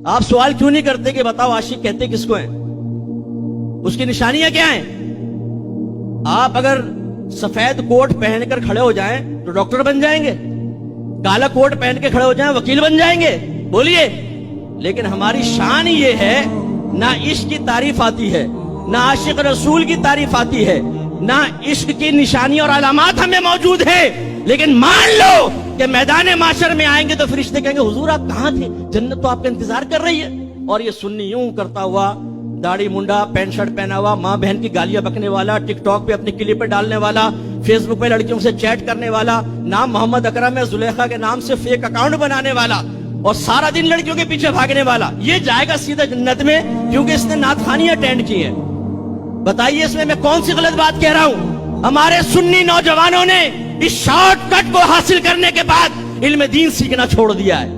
آپ سوال کیوں نہیں کرتے کہ بتاؤ عاشق کہتے کس کو ہیں، اس کی نشانیاں کیا ہیں؟ آپ اگر سفید کوٹ پہن کر کھڑے ہو جائیں تو ڈاکٹر بن جائیں گے، کالا کوٹ پہن کے کھڑے ہو جائیں وکیل بن جائیں گے، بولیے۔ لیکن ہماری شان یہ ہے، نہ عشق کی تعریف آتی ہے، نہ عاشق رسول کی تعریف آتی ہے، نہ عشق کی نشانی اور علامات ہمیں موجود ہے، لیکن مان لو کہ میدان معاشر میں آئیں گے تو فرشتے کہیں گے حضور آپ کہاں تھے، جنت تو آپ کا انتظار کر رہی ہے۔ اور یہ سنی یوں کرتا ہوا، داڑھی منڈا، پینٹ شرٹ پہنا ہوا، ماں بہن کی گالیاں بکنے والا، ٹک ٹاک پہ اپنی کلپ ڈالنے والا، فیس بک پہ لڑکیوں سے چیٹ کرنے والا، نام محمد اکرم ہے، زلیخا کے نام سے فیک اکاؤنٹ بنانے والا، اور سارا دن لڑکیوں کے پیچھے بھاگنے والا، یہ جائے گا سیدھا جنت میں، کیونکہ اس نے نعت خوانیاں اٹینڈ کی ہیں۔ بتائیے اس میں کون سی غلط بات کہہ رہا ہوں؟ ہمارے سنی نوجوانوں نے اس شارٹ کٹ کو حاصل کرنے کے بعد علم دین سیکھنا چھوڑ دیا ہے۔